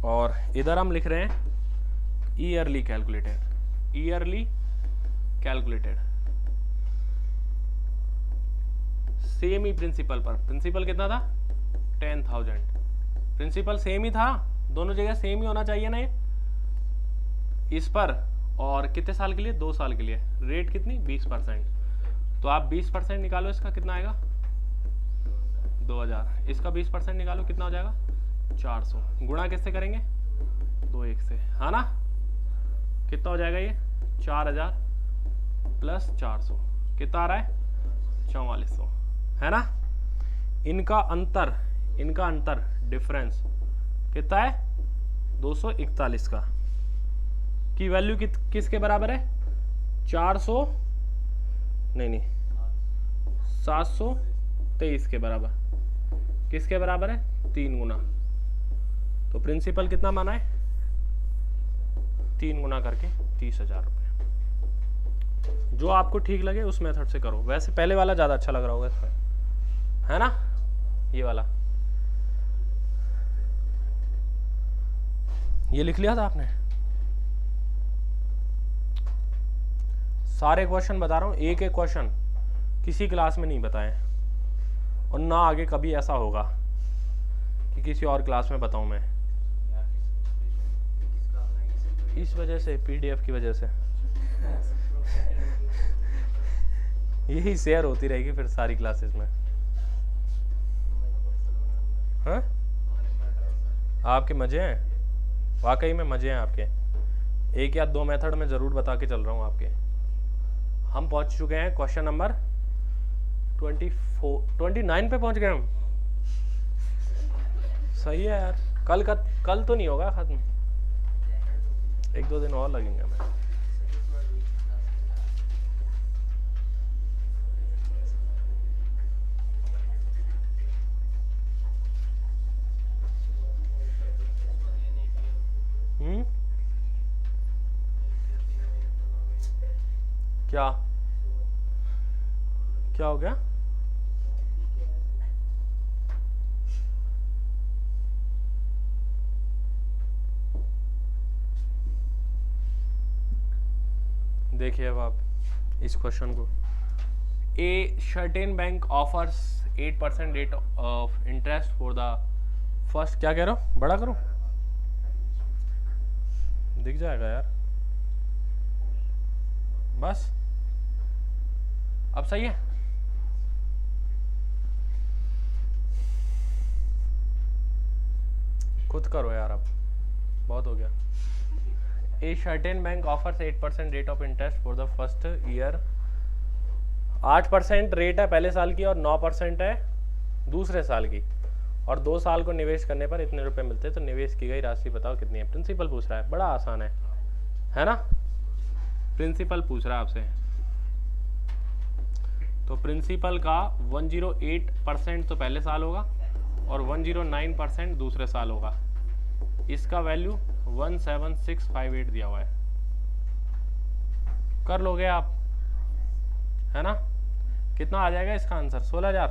और इधर हम लिख रहे हैं yearly calculated, yearly calculated. Same ही प्रिंसिपल पर, प्रिंसिपल कितना था 10,000, प्रिंसिपल सेम ही था, दोनों जगह सेम ही होना चाहिए ना ये। इस पर और कितने साल के लिए, 2 साल के लिए, रेट कितनी 20%, तो आप 20% निकालो, इसका कितना आएगा 2000, इसका 20% निकालो कितना हो जाएगा 400, गुणा किससे करेंगे 2 1 से, है ना, कितना हो जाएगा ये 4000 प्लस 400 कितना आ रहा है 4400, है ना। इनका अंतर डिफरेंस कितना है 241 का, की वैल्यू किसके बराबर है 723 के बराबर, किसके बराबर है 3 गुना, तो प्रिंसिपल कितना माना है 3 गुना करके 30,000 रुपये। जो आपको ठीक लगे उस मेथड से करो, वैसे पहले वाला ज़्यादा अच्छा लग रहा होगा इसमें, है ना, ये वाला। ये लिख लिया था आपने, सारे क्वेश्चन बता रहा हूँ, एक एक क्वेश्चन किसी क्लास में नहीं बताए, और ना आगे कभी ऐसा होगा कि किसी और क्लास में बताऊं मैं, इस वजह से पीडीएफ की वजह से यही शेयर होती रहेगी फिर सारी क्लासेस में। हाँ आपके मजे हैं, वाकई में मजे हैं आपके, 1 या 2 मेथड में ज़रूर बता के चल रहा हूँ आपके। हम पहुँच चुके हैं क्वेश्चन नंबर 29 पे पहुँच गए हम, सही है यार। कल तो नहीं होगा खत्म, 1-2 दिन और लगेंगे हमें। क्या हो गया, देखिए अब आप इस क्वेश्चन को, a certain bank offers 8% rate of interest for the first, क्या कह रहा हूँ, बड़ा करो दिख जाएगा यार, बस अब सही है। खुद करो यार, अब बहुत हो गया। A certain bank offers 8% rate of interest for the first year, 8% rate है पहले साल की और 9% है दूसरे साल की, और 2 साल को निवेश करने पर इतने रुपए मिलते हैं, तो निवेश की गई राशि बताओ कितनी है। प्रिंसिपल पूछ रहा है, बड़ा आसान है ना, प्रिंसिपल पूछ रहा है आपसे, तो प्रिंसिपल का 108% तो पहले साल होगा और 109% दूसरे साल होगा, इसका वैल्यू 17658 दिया हुआ है, कर लोगे आप, है ना। कितना आ जाएगा इसका आंसर 16,000।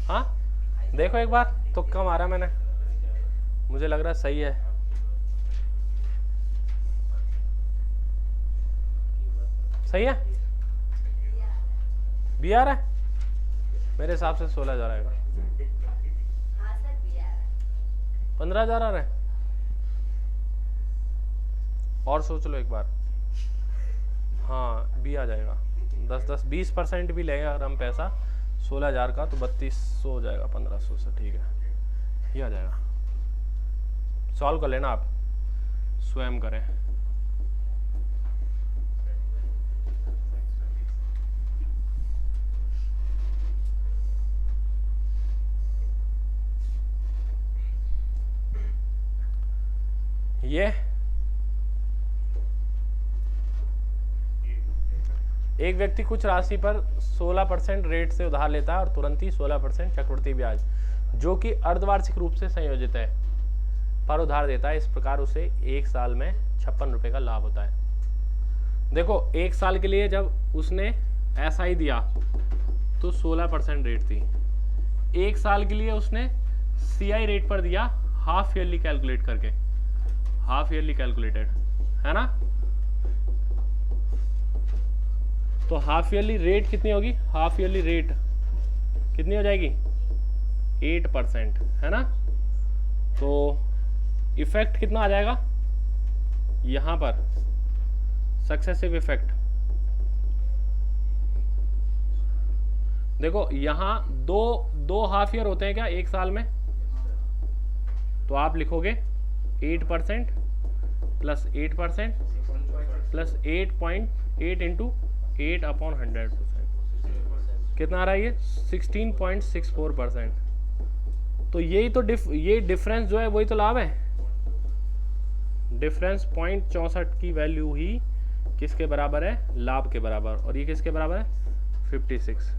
हाँ देखो एक बार, तुक्का मारा मैंने, मुझे लग रहा सही है। सही है, बी आ रहा है मेरे हिसाब से 16,000 आएगा। 15,000 आ रहा है, और सोच लो एक बार, हाँ बी आ जाएगा, 20% भी लेंगे अगर हम पैसा 16,000 का, तो 3200 हो जाएगा 1500 से, ठीक है ये आ जाएगा। सॉल्व कर लेना आप, स्वयं करें। ये एक व्यक्ति कुछ राशि पर 16% रेट से उधार लेता है और तुरंत ही 16% चक्रवृद्धि ब्याज जो कि अर्धवार्षिक रूप से संयोजित है पर उधार देता है। इस प्रकार उसे 1 साल में 56 रुपए का लाभ होता है। देखो 1 साल के लिए जब उसने SI दिया तो 16% रेट थी, 1 साल के लिए उसने CI रेट पर दिया, हाफ ईयरली कैलकुलेट करके, हाफ ईयरली कैलकुलेटेड, है ना। तो हाफ ईयरली रेट कितनी होगी, हाफ ईयरली रेट कितनी हो जाएगी 8%, है ना। तो इफेक्ट कितना आ जाएगा यहाँ पर, सक्सेसिव इफेक्ट। देखो यहाँ दो हाफ ईयर होते हैं क्या एक साल में, तो आप लिखोगे 8% प्लस 8% प्लस 8.8 इंटू 8/100%, कितना आ रहा है ये 16.64%। तो यही तो ये डिफरेंस जो है वही तो लाभ है। डिफरेंस 0.64 की वैल्यू ही किसके बराबर है, लाभ के बराबर, और ये किसके बराबर है 56।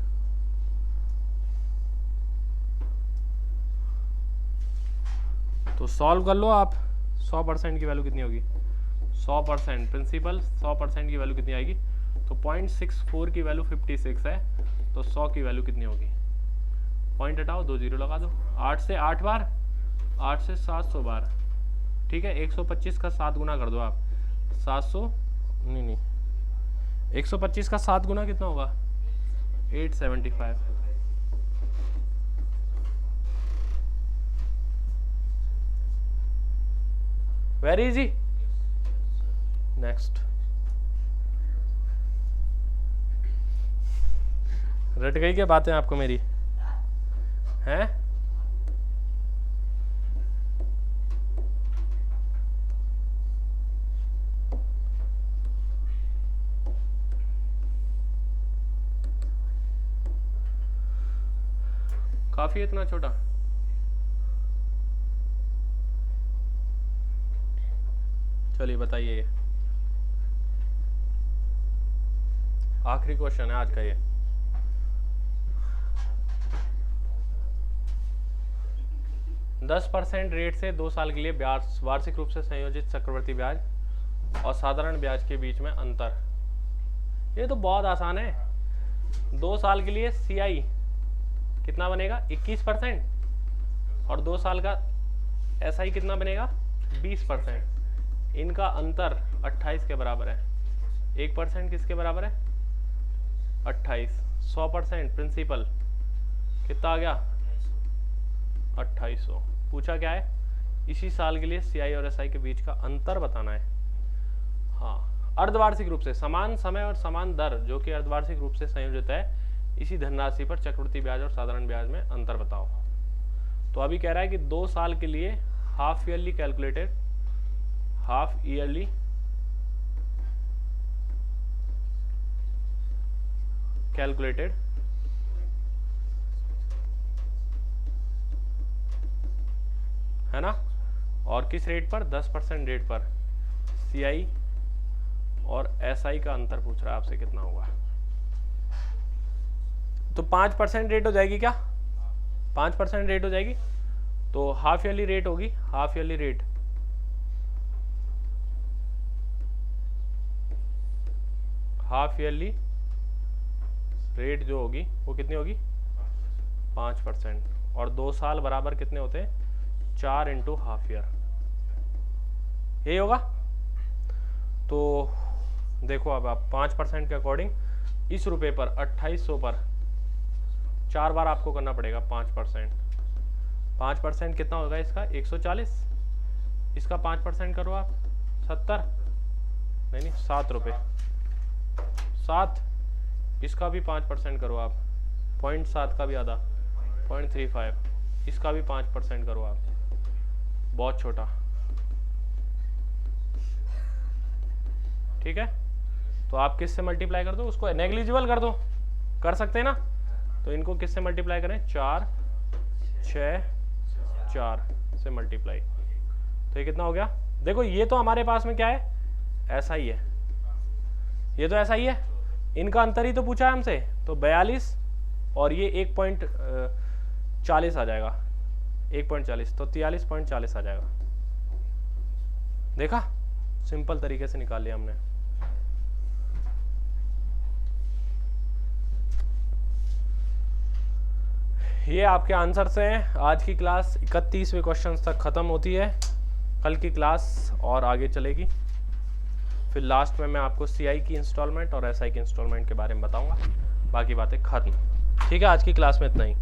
तो सॉल्व कर लो आप। 100% की वैल्यू कितनी होगी, 100% प्रिंसिपल 100% की वैल्यू कितनी आएगी, तो 0.64 की वैल्यू 56 है, तो 100 की वैल्यू कितनी होगी, पॉइंट हटाओ 2 जीरो लगा दो, 8 से 8 बार, 8 से 700 बार, ठीक है। 125 का 7 गुना कर दो आप, 700 नहीं 125 का 7 गुना कितना होगा 875। Very easy. नेक्स्ट, रट गई क्या बातें आपको मेरी, हैं? काफी है इतना छोटा, चलिए बताइए। आखिरी क्वेश्चन है आज का ये। दस % रेट से 2 साल के लिए ब्याज, वार्षिक रूप से संयोजित चक्रवृद्धि ब्याज और साधारण ब्याज के बीच में अंतर। ये तो बहुत आसान है। 2 साल के लिए CI कितना बनेगा 21%, और 2 साल का SI कितना बनेगा 20%। इनका अंतर 28 के बराबर है। 1% किसके बराबर है 28। 100% प्रिंसिपल कितना आ गया 2800। पूछा क्या है, इसी साल के लिए CI और SI के बीच का अंतर बताना है। हाँ, अर्धवार्षिक रूप से समान समय और समान दर जो कि अर्धवार्षिक रूप से संयोजित है, इसी धनराशि पर चक्रवृद्धि ब्याज और साधारण ब्याज में अंतर बताओ। तो अभी कह रहा है कि 2 साल के लिए half yearly calculated, half yearly calculated है ना, और किस रेट पर 10% रेट पर CI और SI का अंतर पूछ रहा है आपसे कितना होगा। तो 5% रेट हो जाएगी क्या, 5% रेट हो जाएगी, तो हाफ ईयरली रेट होगी, half yearly rate half yearly rate जो होगी वो कितनी होगी 5%, और 2 साल बराबर कितने होते हैं 4 इंटू हाफ ईयर, यही होगा। तो देखो अब आप 5% के अकॉर्डिंग इस रुपए पर 2800 पर 4 बार आपको करना पड़ेगा 5%। 5% कितना होगा इसका 140, इसका 5% करो आप 70, नहीं 7 रुपये 7, इसका भी 5% करो आप 0.7 का भी आधा 0.35, इसका भी 5% करो आप, बहुत छोटा, ठीक है। तो आप किससे मल्टीप्लाई कर दो, उसको नेग्लिजिबल कर दो, कर सकते हैं ना। तो इनको किससे मल्टीप्लाई करें 4 6 4 से मल्टीप्लाई, तो ये कितना हो गया। देखो ये तो हमारे पास में क्या है ऐसा ही है, ये तो ऐसा ही है, इनका अंतर ही तो पूछा है हमसे, तो 42 और ये 1.40 आ जाएगा, 1.40 तो 43.40 आ जाएगा। देखा, सिंपल तरीके से निकाल लिया हमने। ये आपके आंसर्स हैं। आज की क्लास 31वें क्वेश्चन तक खत्म होती है, कल की क्लास और आगे चलेगी। फिर लास्ट में मैं आपको CI की इंस्टॉलमेंट और SI की इंस्टॉलमेंट के बारे में बताऊंगा। बाकी बातें खत्म। ठीक है, आज की क्लास में इतना ही।